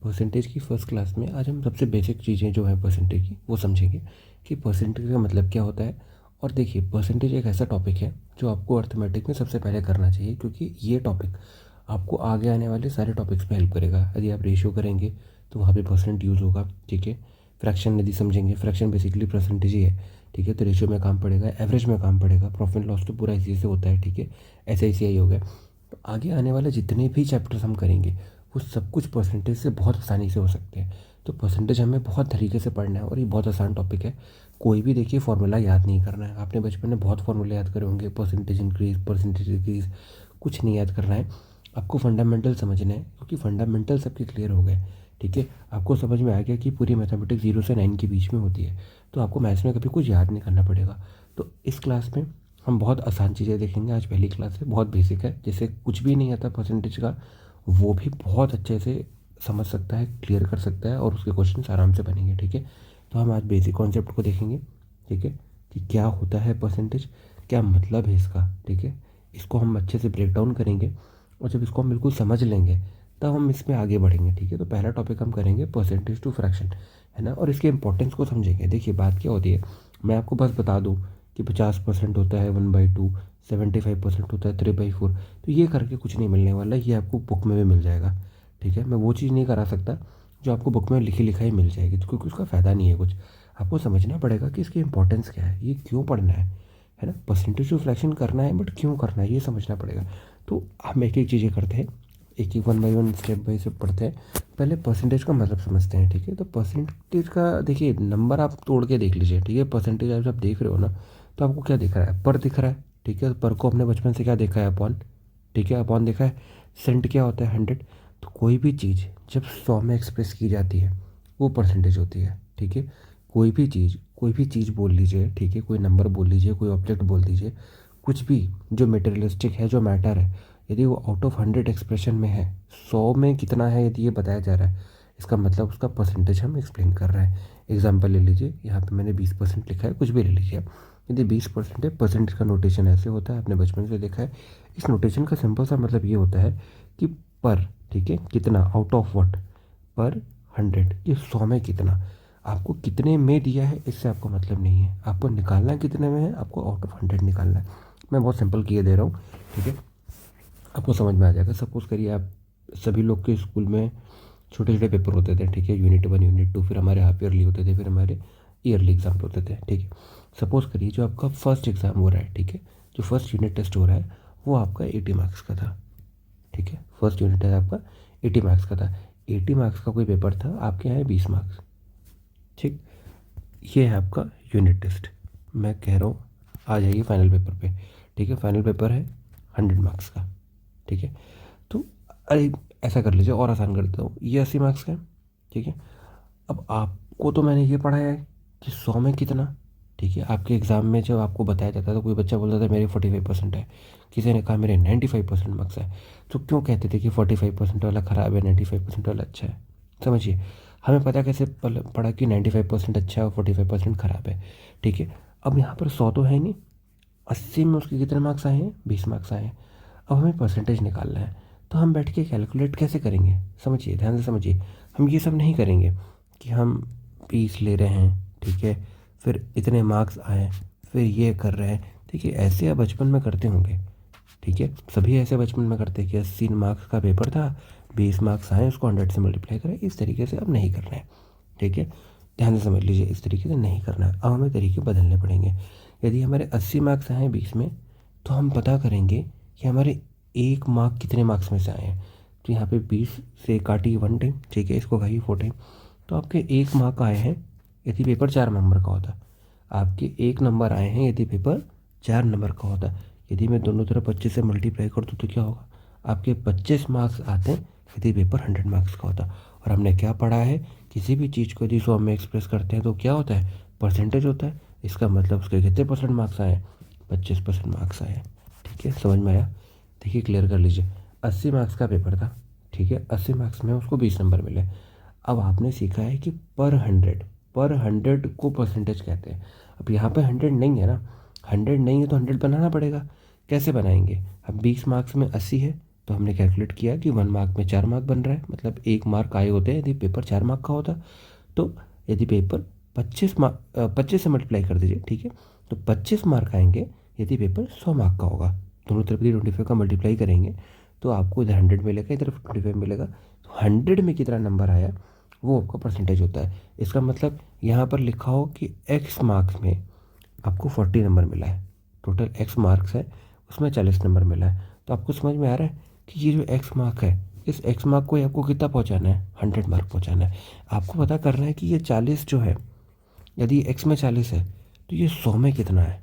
Percentage की first class में आज हम सबसे बेसिक चीज़ें जो है परसेंटेज की वो समझेंगे कि परसेंटेज का मतलब क्या होता है। और देखिए, परसेंटेज एक ऐसा टॉपिक है जो आपको अर्थमेटिक में सबसे पहले करना चाहिए, क्योंकि ये टॉपिक आपको आगे आने वाले सारे टॉपिक्स में हेल्प करेगा। यदि आप रेशियो करेंगे तो वहाँ पे परसेंट यूज़ होगा, ठीक है। फ्रैक्शन यदि समझेंगे, फ्रैक्शन बेसिकली परसेंटेज ही है, ठीक है। तो रेशियो में काम पड़ेगा, एवरेज में काम पड़ेगा, प्रॉफिट लॉस तो पूरा इसी से होता है, ठीक है। ऐसे ऐसे ही हो गया। तो आगे आने वाले जितने भी चैप्टर्स हम करेंगे वो सब कुछ परसेंटेज से बहुत आसानी से हो सकते हैं। तो परसेंटेज हमें बहुत तरीके से पढ़ना है और ये बहुत आसान टॉपिक है। कोई भी देखिए फॉर्मूला याद नहीं करना है। आपने बचपन में बहुत फार्मूले याद करे होंगे, परसेंटेज इंक्रीज, परसेंटेज डिक्रीज, कुछ नहीं याद करना है। आपको फंडामेंटल समझना है, क्योंकि फंडामेंटल सबके क्लियर हो गए, ठीक है। आपको समझ में आ गया कि पूरी मैथमेटिक्स 0 से 9 के बीच में होती है, तो आपको मैथ्स में कभी कुछ याद नहीं करना पड़ेगा। तो इस क्लास में हम बहुत आसान चीज़ें देखेंगे। आज पहली क्लास है, बहुत बेसिक है, जैसे कुछ भी नहीं आता परसेंटेज का वो भी बहुत अच्छे से समझ सकता है, क्लियर कर सकता है और उसके क्वेश्चन आराम से बनेंगे, ठीक है। तो हम आज बेसिक कॉन्सेप्ट को देखेंगे, ठीक है, कि क्या होता है परसेंटेज, क्या मतलब है इसका, ठीक है। इसको हम अच्छे से ब्रेक डाउन करेंगे और जब इसको हम बिल्कुल समझ लेंगे तब हम इसमें आगे बढ़ेंगे, ठीक है। तो पहला टॉपिक हम करेंगे परसेंटेज टू फ्रैक्शन, है ना, और इसके इंपॉर्टेंस को समझेंगे। देखिए बात क्या होती है, मैं आपको बस बता दूँ कि 50% होता है 1/2, 75% होता है 3/4। तो ये करके कुछ नहीं मिलने वाला, ये आपको बुक में भी मिल जाएगा, ठीक है। मैं वो चीज़ नहीं करा सकता जो आपको बुक में लिखी लिखाई मिल जाएगी, तो क्योंकि उसका फ़ायदा नहीं है कुछ। आपको समझना पड़ेगा कि इसकी इंपॉर्टेंस क्या है, ये क्यों पढ़ना है ना। परसेंटेज ऑफ फ्रैक्शन करना है बट क्यों करना है ये समझना पड़ेगा। तो हम एक एक चीज़ें करते हैं, एक एक 1 बाई 1 स्टेप बाई स्टेप पढ़ते हैं। पहले परसेंटेज का मतलब समझते हैं, ठीक है। तो परसेंटेज का देखिए, नंबर आप तोड़ के देख लीजिए, ठीक है। परसेंटेज आप जब देख रहे हो ना, तो आपको क्या दिख रहा है, पर दिख रहा है, ठीक है। पर को हमने बचपन से क्या देखा है, अपॉन, ठीक है, अपॉन देखा है। सेंट क्या होता है, 100। तो कोई भी चीज़ जब 100 में एक्सप्रेस की जाती है वो परसेंटेज होती है, ठीक है। कोई भी चीज़ बोल लीजिए, ठीक है, कोई नंबर बोल लीजिए, कोई ऑब्जेक्ट बोल दीजिए, कुछ भी जो मटेरियलिस्टिक है, जो मैटर है, यदि वो आउट ऑफ 100 एक्सप्रेशन में है, 100 में कितना है यदि ये बताया जा रहा है, इसका मतलब उसका परसेंटेज हम एक्सप्लेन कर रहे हैं। एग्जाम्पल ले लीजिए, यहाँ पे मैंने 20% लिखा है, कुछ भी ले लीजिए आप। यदि 20% है, परसेंटेज का नोटेशन ऐसे होता है, आपने बचपन से देखा है। इस नोटेशन का सिंपल सा मतलब ये होता है कि पर, ठीक है, कितना, आउट ऑफ व्हाट, पर 100, ये 100 में कितना, आपको कितने में दिया है इससे आपको मतलब नहीं है, आपको निकालना कितने में है, आपको आउट ऑफ 100 निकालना है। मैं बहुत सिंपल किए दे रहा हूँ, ठीक है, आपको समझ में आ जाएगा। सपोज़ करिए आप, सभी लोग के स्कूल में छोटे छोटे पेपर होते थे, ठीक है, यूनिट 1, यूनिट 2, फिर हमारे हाफ ईयरली होते थे, फिर हमारे ईयरली एग्जाम होते थे, ठीक है। सपोज़ करिए जो आपका फर्स्ट एग्ज़ाम हो रहा है, ठीक है, जो फर्स्ट यूनिट टेस्ट हो रहा है वो आपका 80 मार्क्स का था, ठीक है। फर्स्ट यूनिट टेस्ट आपका 80 मार्क्स का था। 80 मार्क्स का कोई पेपर था, आपके यहाँ है 20 मार्क्स, ठीक। ये है आपका यूनिट टेस्ट। मैं कह रहा हूँ आ जाइए फाइनल पेपर पे, ठीक है। फाइनल पेपर है 100 मार्क्स का, ठीक है। तो अरे ऐसा कर लीजिए, और आसान कर देता हूँ, ये 80 मार्क्स का है, ठीक है। अब आपको तो मैंने ये पढ़ाया है कि 100 में कितना, ठीक है। आपके एग्ज़ाम में जब आपको बताया जाता था तो कोई बच्चा बोलता था मेरे 45% है, किसी ने कहा मेरे 95% मार्क्स है, तो क्यों कहते थे कि 45% वाला ख़राब है, 95% वाला अच्छा है। समझिए, हमें पता कैसे पड़ा कि 95% अच्छा है और 45% ख़राब है, ठीक है। अब यहाँ पर 100 तो है नहीं, 80 में उसके कितने मार्क्स आए हैं, 20 मार्क्स आए हैं। अब हमें परसेंटेज निकालना है, तो हम बैठ के कैलकुलेट कैसे करेंगे, समझिए, ध्यान से समझिए। हम ये सब नहीं करेंगे कि हम 20 ले रहे हैं, ठीक है, फिर इतने मार्क्स आए, फिर ये कर रहे हैं, ठीक है। ऐसे आप बचपन में करते होंगे, ठीक है, सभी ऐसे बचपन में करते हैं कि 80 मार्क्स का पेपर था, 20 मार्क्स आए, उसको 100 से मल्टीप्लाई करें। इस तरीके से अब नहीं करना है, ठीक है। ध्यान से समझ लीजिए, इस तरीके से नहीं करना है। अब हमें तरीके बदलने पड़ेंगे। यदि हमारे 80 मार्क्स आए 20 में, तो हम पता करेंगे कि हमारे एक मार्क कितने मार्क्स में से आए हैं। तो यहाँ पे 20 से काटिए 1 टाइम, ठीक है, इसको खाइए 4 टाइम, तो आपके एक मार्क आए हैं यदि पेपर 4 नंबर का होता। आपके एक नंबर आए हैं यदि पेपर 4 नंबर का होता। यदि मैं दोनों तरफ 25 से मल्टीप्लाई कर दूँ तो क्या होगा, आपके 25 मार्क्स आते हैं यदि पेपर 100 मार्क्स का होता। और हमने क्या पढ़ा है, किसी भी चीज़ को यदि 100 में एक्सप्रेस करते हैं तो क्या होता है, परसेंटेज होता है। इसका मतलब उसके कितने परसेंट मार्क्स आए हैं, 25% मार्क्स आए हैं, ठीक है। समझ में आया, देखिए क्लियर कर लीजिए। 80 मार्क्स का पेपर था, ठीक है, 80 मार्क्स में उसको 20 नंबर मिले। अब आपने सीखा है कि पर 100 को परसेंटेज कहते हैं। अब यहाँ पे 100 नहीं है ना, 100 नहीं है तो 100 बनाना पड़ेगा। कैसे बनाएंगे, अब 20 मार्क्स में 80 है तो हमने कैलकुलेट किया कि 1 मार्क में 4 मार्क बन रहा है, मतलब 1 मार्क आए होते हैं यदि पेपर 4 मार्क का होता। तो यदि पेपर 25 से मल्टीप्लाई कर दीजिए, ठीक है, तो 25 मार्क आएंगे यदि पेपर 100 मार्क का होगा। दोनों तरफ की 25 का मल्टीप्लाई करेंगे तो आपको इधर 100 मिलेगा, इधर 25 मिलेगा। तो 100 में कितना नंबर आया वो आपका परसेंटेज होता है। इसका मतलब यहाँ पर लिखा हो कि x मार्क्स में आपको 40 नंबर मिला है, टोटल x मार्क्स है उसमें 40 नंबर मिला है। तो आपको समझ में आ रहा है कि ये जो x मार्क है, इस x मार्क को आपको कितना पहुँचाना है, 100 मार्क पहुँचाना है। आपको पता करना है कि ये 40 जो है, यदि x में 40 है तो ये 100 में कितना है।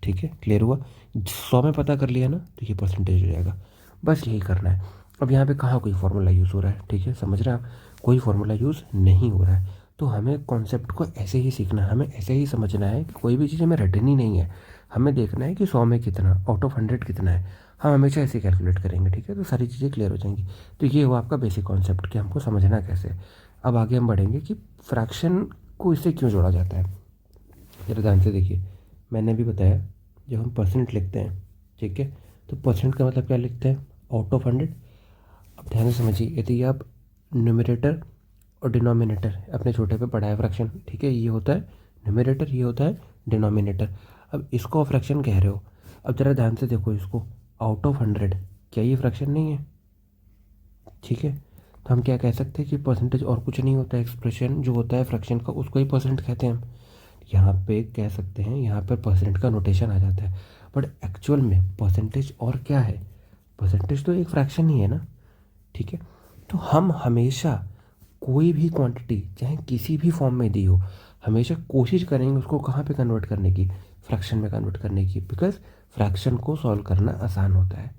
ठीक है, क्लियर हुआ। 100 में पता कर लिया ना तो ये परसेंटेज हो जाएगा। बस यही करना है। अब यहाँ पे कहाँ कोई फार्मूला यूज़ हो रहा है, ठीक है, समझ रहे हैं आप, कोई फार्मूला यूज़ नहीं हो रहा है। तो हमें कॉन्सेप्ट को ऐसे ही सीखना है, हमें ऐसे ही समझना है कि कोई भी चीज़ हमें रटनी नहीं है। हमें देखना है कि 100 में कितना, आउट ऑफ 100 कितना है, हम हमेशा ऐसे कैलकुलेट करेंगे, ठीक है, तो सारी चीज़ें क्लियर हो जाएंगी। तो ये हुआ आपका बेसिक कॉन्सेप्ट कि हमको समझना कैसे है। अब आगे हम बढ़ेंगे कि फ्रैक्शन को इससे क्यों जोड़ा जाता है। जरा ध्यान से देखिए, मैंने भी बताया जब हम परसेंट लिखते हैं, ठीक है, तो परसेंट का मतलब क्या लिखते हैं, आउट ऑफ 100। अब ध्यान से समझिए, यदि आप न्यूमरेटर और डिनोमिनेटर अपने छोटे पे पढ़ा है फ्रैक्शन, ठीक है, ये होता है न्यूमरेटर, ये होता है डिनोमिनेटर। अब इसको फ्रैक्शन कह रहे हो। अब ज़रा ध्यान से देखो इसको, आउट ऑफ 100 क्या ये फ्रैक्शन नहीं है, ठीक है। तो हम क्या कह सकते हैं कि परसेंटेज और कुछ नहीं होता है, एक्सप्रेशन जो होता है फ्रैक्शन का उसको ही परसेंट कहते हैं हम। यहाँ पे कह सकते हैं, यहाँ पर परसेंट का नोटेशन आ जाता है, बट एक्चुअल में परसेंटेज और क्या है, परसेंटेज तो एक फ्रैक्शन ही है ना, ठीक है। तो हम हमेशा कोई भी क्वांटिटी चाहे किसी भी फॉर्म में दी हो, हमेशा कोशिश करेंगे उसको कहाँ पे कन्वर्ट करने की, फ्रैक्शन में कन्वर्ट करने की, बिकॉज फ्रैक्शन को सॉल्व करना आसान होता है,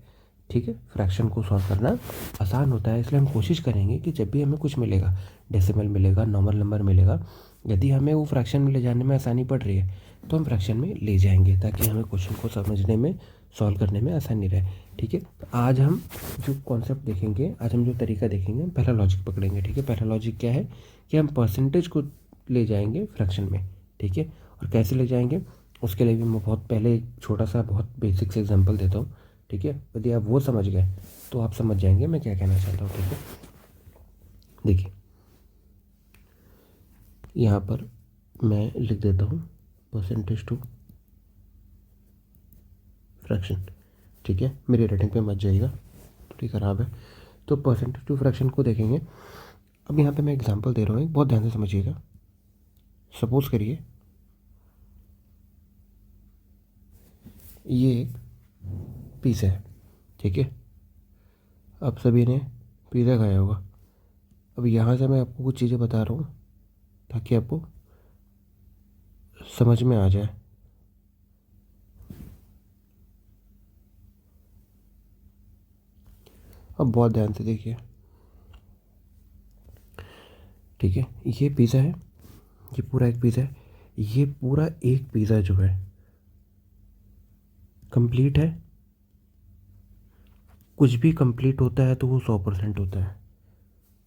ठीक है, फ्रैक्शन को सॉल्व करना आसान होता है। इसलिए हम कोशिश करेंगे कि जब भी हमें कुछ मिलेगा, डेसिमल मिलेगा, नॉर्मल नंबर मिलेगा, यदि हमें वो फ्रैक्शन में ले जाने में आसानी पड़ रही है तो हम फ्रैक्शन में ले जाएंगे, ताकि हमें क्वेश्चन को समझने में, सॉल्व करने में आसानी रहे, ठीक है। तो आज हम जो कॉन्सेप्ट देखेंगे, आज हम जो तरीका देखेंगे, पहला लॉजिक पकड़ेंगे, ठीक है। पहला लॉजिक क्या है कि हम परसेंटेज को ले जाएंगे फ्रैक्शन में, ठीक है। और कैसे ले जाएंगे उसके लिए भी मैं बहुत पहले एक छोटा सा बहुत बेसिक से एग्जांपल देता हूँ, ठीक है। यदि आप वो समझ गए तो आप समझ जाएंगे मैं क्या कहना चाहता हूँ, ठीक है। देखिए यहाँ पर मैं लिख देता हूँ परसेंटेज टू फ्रैक्शन, ठीक है, मेरी राइटिंग पे मत जाइएगा, थोड़ी ख़राब है। तो परसेंटेज टू फ्रैक्शन को देखेंगे। अब यहाँ पे मैं एग्जांपल दे रहा हूँ, बहुत ध्यान से समझिएगा। सपोज करिए ये एक पिज़्ज़ा है, ठीक है। अब सभी ने पिज़्ज़ा खाया होगा। अब यहाँ से मैं आपको कुछ चीज़ें बता रहा हूँ ताकि आपको समझ में आ जाए। अब बहुत ध्यान से देखिए, ठीक है, ये पिज़्ज़ा है, ये पूरा एक पिज़्ज़ा है, ये पूरा एक पिज़्ज़ा जो है कंप्लीट है। कुछ भी कंप्लीट होता है तो वो 100% होता है,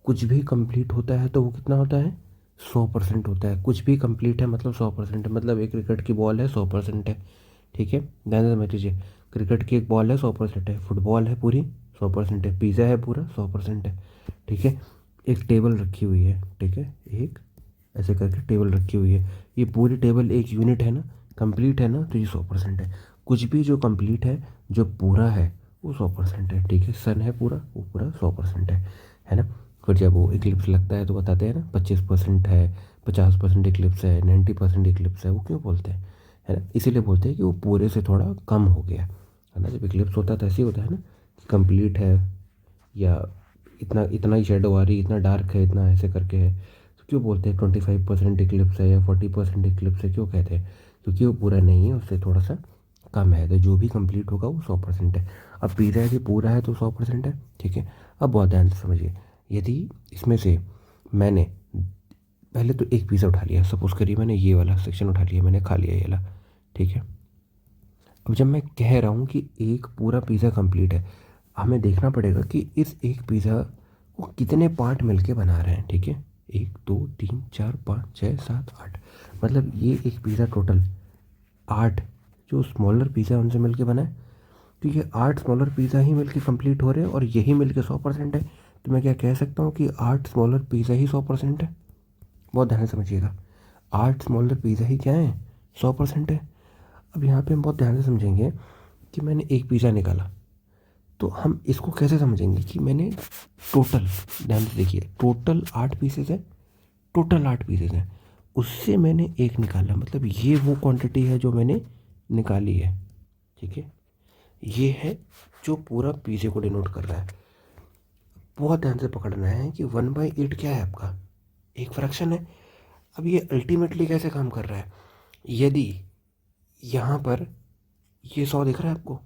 कुछ भी कंप्लीट होता है तो वो कितना होता है, 100% होता है। कुछ भी कंप्लीट है मतलब 100% है, मतलब एक क्रिकेट की बॉल है 100% है, ठीक है, ध्यान से समझ लीजिए। क्रिकेट की एक बॉल है 100% है, फुटबॉल है पूरी 100% है, पिज़्ज़ा है पूरा 100% है, ठीक है। एक टेबल रखी हुई है, ठीक है, एक ऐसे करके टेबल रखी हुई है, ये पूरी टेबल एक यूनिट है ना, कंप्लीट है ना, तो ये 100% है। कुछ भी जो कंप्लीट है, जो पूरा है वो 100% है, ठीक है। सन है पूरा, वो पूरा 100% है ना। फिर जब वो इक्लिप्स लगता है तो बताते हैं ना 25% है, 50% इक्लिप्स है, 90% इक्लिप्स है। वो क्यों बोलते हैं, है ना, इसीलिए बोलते हैं कि वो पूरे से थोड़ा कम हो गया, है ना। जब इक्लिप्स होता है तो ऐसे ही होता है ना, कंप्लीट है या इतना इतना ही शेडो आ रही, इतना डार्क है, इतना ऐसे करके है। तो क्यों बोलते हैं 25% इक्लिप्स है या 40% इक्लिप्स है, क्यों कहते हैं, क्योंकि वो पूरा नहीं है, उससे थोड़ा सा कम है। तो जो भी कंप्लीट होगा वो 100% है। अब पिज़्ज़ा यदि पूरा है तो 100% है, ठीक है। अब बहुत ध्यान से समझिए, यदि इसमें से मैंने पहले तो एक पिज़्ज़ा उठा लिया, सपोज़ करिए मैंने ये वाला सेक्शन उठा लिया, मैंने खा लिया ये वाला, ठीक है। अब जब मैं कह रहा हूँ कि एक पूरा पिज़्ज़ा कंप्लीट है, हमें देखना पड़ेगा कि इस एक पिज़्ज़ा को कितने पार्ट मिलके बना रहे हैं, ठीक है। 1 2 3 4 5 6 7 8, मतलब ये एक पिज़्ज़ा टोटल 8 जो स्मॉलर पिज़्ज़ा उनसे मिलके बना है। तो ये 8 स्मॉलर पिज़्ज़ा ही मिलके कंप्लीट हो रहे हैं और यही मिलके 100% है। तो मैं क्या कह सकता हूँ कि 8 स्मॉलर पिज़्ज़ा ही 100% है। बहुत ध्यान से समझिएगा, 8 स्मॉलर पिज़्ज़ा ही क्या है, 100% है। अब यहाँ पे हम बहुत ध्यान से समझेंगे कि मैंने एक पिज़्ज़ा निकाला, तो हम इसको कैसे समझेंगे कि मैंने टोटल, ध्यान से देखिए, टोटल 8 पीसेस है, टोटल 8 पीसेस हैं, उससे मैंने एक निकाला, मतलब ये वो क्वांटिटी है जो मैंने निकाली है। ठीक है, ये है जो पूरा पिज़्ज़े को डिनोट कर रहा है। बहुत ध्यान से पकड़ना है कि 1/8 क्या है आपका, एक फ्रैक्शन है। अब ये अल्टीमेटली कैसे काम कर रहा है, यदि यहाँ पर ये 100 दिख रहा है आपको,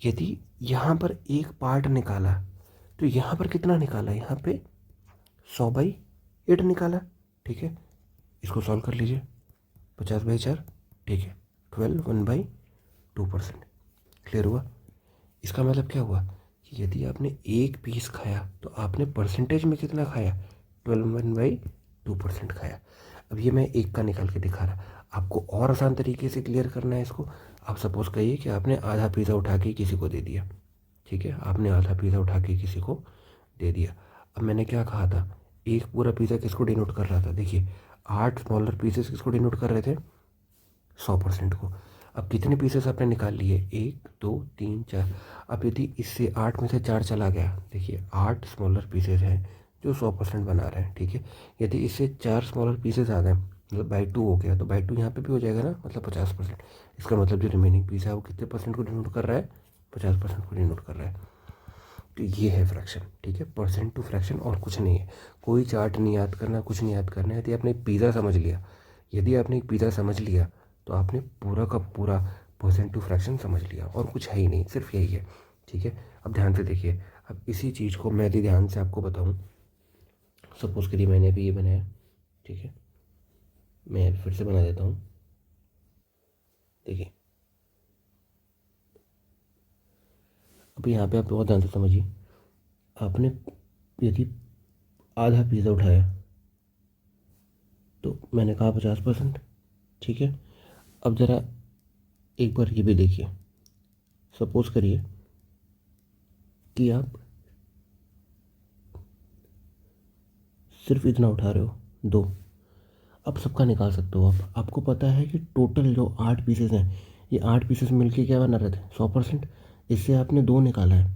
यदि यहाँ पर एक पार्ट निकाला तो यहाँ पर कितना निकाला, यहाँ पे 100/8 निकाला। ठीक है, इसको सॉल्व कर लीजिए, 50/4, ठीक है, 12 1/2%। क्लियर हुआ। इसका मतलब क्या हुआ कि यदि आपने एक पीस खाया तो आपने परसेंटेज में कितना खाया, 12 1/2% खाया। अब ये मैं एक का निकाल के दिखा रहा, आपको और आसान तरीके से क्लियर करना है इसको। आप सपोज़ करिए कि आपने आधा पिज़्ज़ा उठा के किसी को दे दिया। ठीक है, आपने आधा पिज़्ज़ा उठा के किसी को दे दिया। अब मैंने क्या कहा था, एक पूरा पिज़्ज़ा किसको डिनोट कर रहा था, देखिए 8 स्मॉलर पीसेस किसको डिनोट कर रहे थे, 100% को। अब कितने पीसेस आपने निकाल लिए, 1 2 3 4। अब यदि इससे 8 में से 4 चला गया, देखिए 8 स्मॉलर पीसेस हैं जो 100% बना रहे हैं। ठीक है, यदि इससे 4 स्मॉलर पीसेस आ गए, मतलब बाई 2 हो गया, तो बाई 2 यहाँ पे भी हो जाएगा ना, मतलब 50%। इसका मतलब जो रिमेनिंग पीस है वो कितने परसेंट को डिनोट कर रहा है, 50% को डिनोट कर रहा है। तो ये है फ्रैक्शन। ठीक है, परसेंट टू फ्रैक्शन, और कुछ नहीं है। कोई चार्ट नहीं याद करना, कुछ नहीं याद करना है। यदि आपने पिज़्ज़ा समझ लिया, यदि आपने एक पिज़्ज़ा समझ लिया तो आपने पूरा का पूरा परसेंट टू फ्रैक्शन समझ लिया, और कुछ है ही नहीं, सिर्फ यही है। ठीक है, अब ध्यान से देखिए, अब इसी चीज़ को मैं यदि ध्यान से आपको बताऊँ, सपोज़ करिए मैंने अभी ये बनाया। ठीक है, मैं अभी फिर से बना देता हूँ। देखिए, अब यहाँ पे आप बहुत ध्यान से समझिए, आपने यदि आधा पिज़्ज़ा उठाया तो मैंने कहा 50%। ठीक है, अब ज़रा एक बार ये भी देखिए, सपोज़ करिए कि आप सिर्फ इतना उठा रहे हो, 2। अब सबका निकाल सकते हो आप, आपको पता है कि टोटल जो 8 पीसेस हैं, ये 8 पीसेस मिलके क्या बना रहे थे, 100%। इससे आपने 2 निकाला है,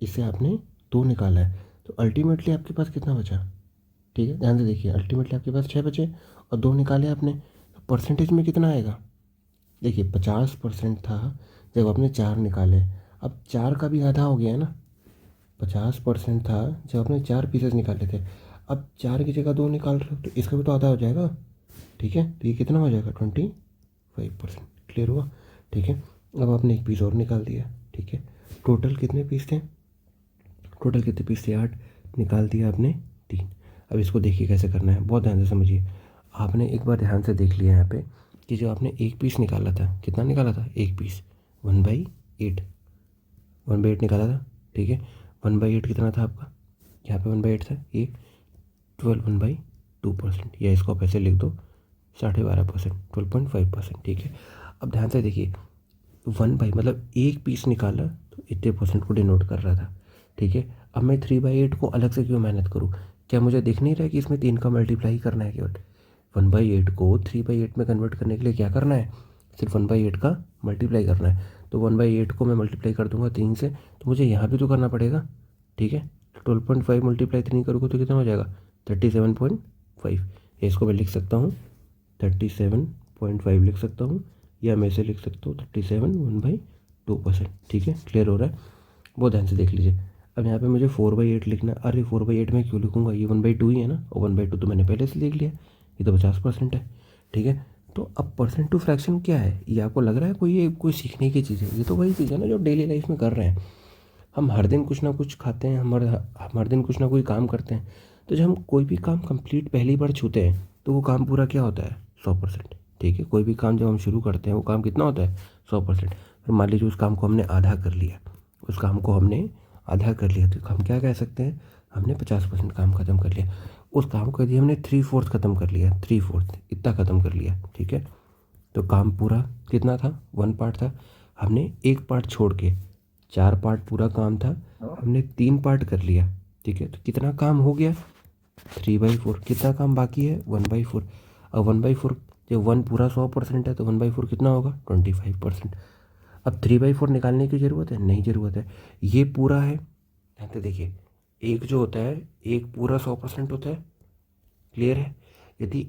इससे आपने 2 निकाला है, तो अल्टीमेटली आपके पास कितना बचा। ठीक है, ध्यान से देखिए, अल्टीमेटली आपके पास 6 बचे और 2 निकाले आपने, तो परसेंटेज में कितना आएगा, देखिए 50% था जब आपने 4 निकाले। अब 4 का भी आधा हो गया है ना, 50% था जब आपने 4 पीसेस निकाले थे। अब 4 की जगह 2 निकाल रहे हो तो इसका भी तो आधा हो जाएगा। ठीक है, तो ये कितना हो जाएगा, 25%। क्लियर हुआ। ठीक है, अब आपने एक पीस और निकाल दिया। ठीक है, टोटल कितने पीस थे, टोटल कितने पीस थे, 8, निकाल दिया आपने 3। अब इसको देखिए कैसे करना है, बहुत ध्यान से समझिए। आपने एक बार ध्यान से देख लिया यहाँ पे कि जो आपने एक पीस निकाला था, कितना निकाला था, एक पीस, 1/8, 1/8 निकाला था। ठीक है, 1/8 कितना था आपका, यहाँ पे 1/8 था, ये 12 1/2%, या इसको आप ऐसे लिख दो 12.5%, 12.5%। ठीक है, अब ध्यान से देखिए, 1/, मतलब एक पीस निकाला तो इतने परसेंट को डिनोट कर रहा था। ठीक है, अब मैं 3/8 को अलग से क्यों मेहनत करूँ, क्या मुझे दिख नहीं रहा है कि इसमें 3 का मल्टीप्लाई करना है केवल। 1/8 को 3/8 में कन्वर्ट करने के लिए क्या करना है, सिर्फ 1/8 का मल्टीप्लाई करना है। तो 1/8 को मैं मल्टीप्लाई कर दूंगा 3 से, तो मुझे यहाँ भी तो करना पड़ेगा। ठीक है, 12.5 मल्टीप्लाई 3 करूँगा तो कितना हो जाएगा, 37.5। या इसको मैं लिख सकता हूँ 37.5 लिख सकता हूँ, या मैं इसे लिख सकता हूँ 37 1/2%। ठीक है, क्लियर हो रहा है। बहुत ध्यान से देख लीजिए, अब यहाँ पे मुझे 4/8 लिखना है। अरे 4/8 में क्यों लिखूँगा, ये 1/2 ही है ना, और 1/2 तो मैंने पहले से लिख लिया, ये तो 50% है। ठीक है, तो अब परसेंट टू फ्रैक्शन क्या है, ये आपको लग रहा है कोई ये कोई सीखने की चीज़ है, ये तो वही चीज़ है ना जो डेली लाइफ में कर रहे हैं। हम हर दिन कुछ ना कुछ खाते हैं, हम हर दिन कुछ ना कोई काम करते हैं, तो जब हम कोई भी काम कंप्लीट पहली बार छूते हैं तो वो काम पूरा क्या होता है, 100%। ठीक है, कोई भी काम जब हम शुरू करते हैं वो काम कितना होता है, 100%। फिर मान लीजिए उस काम को हमने आधा कर लिया, उस काम को हमने आधा कर लिया, तो हम क्या कह सकते हैं, हमने 50% काम ख़त्म कर लिया। उस काम को यदि हमने 3/4 ख़त्म कर लिया, 3/4 इतना ख़त्म कर लिया, ठीक है, तो काम पूरा कितना था, 1 पार्ट था। हमने एक पार्ट छोड़ के 4 पार्ट पूरा काम था, हमने 3 पार्ट कर लिया, ठीक है। तो कितना काम हो गया? 3/4। कितना काम बाकी है? 1/4। अब 1/4, जब 1 पूरा 100% है तो 1/4 कितना होगा? 25%। अब 3/4 निकालने की ज़रूरत है? नहीं ज़रूरत है। ये पूरा है, यहाँ पे देखिए, एक जो होता है, एक पूरा 100% होता है, क्लियर है। यदि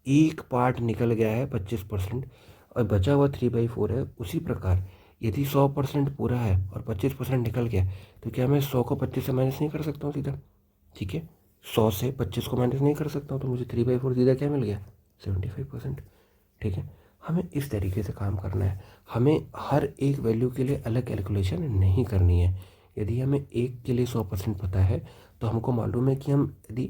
एक पार्ट निकल गया है 25% और बचा हुआ 3/4 है, उसी प्रकार यदि 100% पूरा है और 25% निकल गया, तो क्या मैं 100 को 25 से माइनस नहीं कर सकता हूँ सीधा? ठीक है, 100 से 25 को माइनस नहीं कर सकता हूँ, तो मुझे 3/4 सीधा क्या मिल गया? 75%। ठीक है, हमें इस तरीके से काम करना है। हमें हर एक वैल्यू के लिए अलग कैलकुलेशन नहीं करनी है। यदि हमें एक के लिए 100% पता है, तो हमको मालूम है कि हम यदि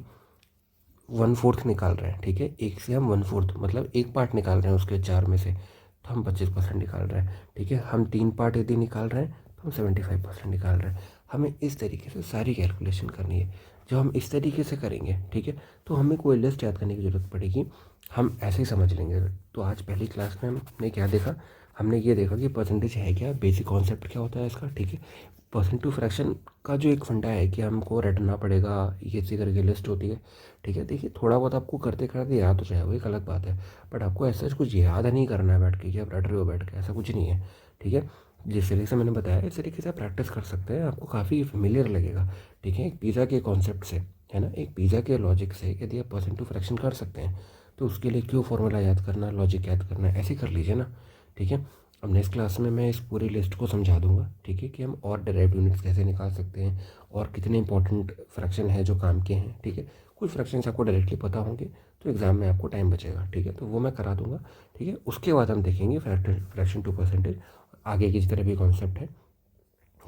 1/4 निकाल रहे हैं, ठीक है, एक से हम 1/4 मतलब एक पार्ट निकाल रहे हैं उसके 4 में से, तो हम 25% निकाल रहे हैं। ठीक है, हम 3 पार्ट यदि निकाल रहे हैं तो हम 75% निकाल रहे हैं। हमें इस तरीके से सारी कैलकुलेशन करनी है। जब हम इस तरीके से करेंगे, ठीक है, तो हमें कोई लिस्ट याद करने की ज़रूरत पड़ेगी, हम ऐसे ही समझ लेंगे। तो आज पहली क्लास में हमने क्या देखा? हमने ये देखा कि परसेंटेज है क्या, बेसिक कॉन्सेप्ट क्या होता है इसका, ठीक है। परसेंट टू फ्रैक्शन का जो एक फंडा है कि हमको रटना पड़ेगा, ये ऐसी करके लिस्ट होती है, ठीक है। देखिए, थोड़ा बहुत आपको करते करते याद हो जाए वो एक अलग बात है, बट आपको ऐसा कुछ याद नहीं करना है बैठ के कि आप रट रहे हो बैठ के, ऐसा कुछ नहीं है, ठीक है। जिस तरीके से मैंने बताया इस तरीके से आप प्रैक्टिस कर सकते हैं, आपको काफ़ी फेमिलियर लगेगा, ठीक है। एक पिज़्ज़ा के कॉन्सेप्ट से, है ना, एक पिज़्ज़ा के लॉजिक से यदि आप परसेंट टू फ्रैक्शन कर सकते हैं, तो उसके लिए क्यों फॉर्मूला याद करना, लॉजिक याद करना, ऐसे कर लीजिए ना, ठीक है। अब नेक्स्ट क्लास में मैं इस पूरी लिस्ट को समझा दूंगा, ठीक है, कि हम और डिराइव्ड यूनिट्स कैसे निकाल सकते हैं और कितने इंपॉर्टेंट फ्रैक्शन है जो काम के हैं, ठीक है। कुछ फ्रैक्शंस आपको डायरेक्टली पता होंगे तो एग्ज़ाम में आपको टाइम बचेगा, ठीक है, तो वो मैं करा दूंगा, ठीक है। उसके बाद हम देखेंगे फ्रैक्शन टू परसेंटेज, आगे की जितना भी कॉन्सेप्ट है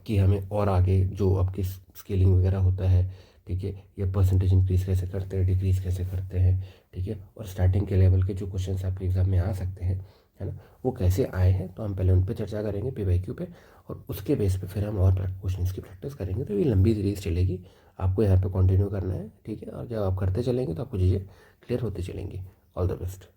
कि हमें और आगे जो आपकी स्केलिंग वगैरह होता है, ठीक है, या परसेंटेज इंक्रीज़ कैसे करते हैं, डिक्रीज़ कैसे करते हैं, ठीक है, और स्टार्टिंग के लेवल के जो क्वेश्चंस आपके एग्ज़ाम में आ सकते हैं, है ना, वो कैसे आए हैं, तो हम पहले उन पर चर्चा करेंगे PYQ पे, और उसके बेस पे फिर हम और क्वेश्चंस की प्रैक्टिस करेंगे। तो ये लंबी सीरीज़ चलेगी, आपको यहाँ पे कंटिन्यू करना है, ठीक है, और जब आप करते चलेंगे तो आपको चीज़ें क्लियर होती चलेंगी। All the best.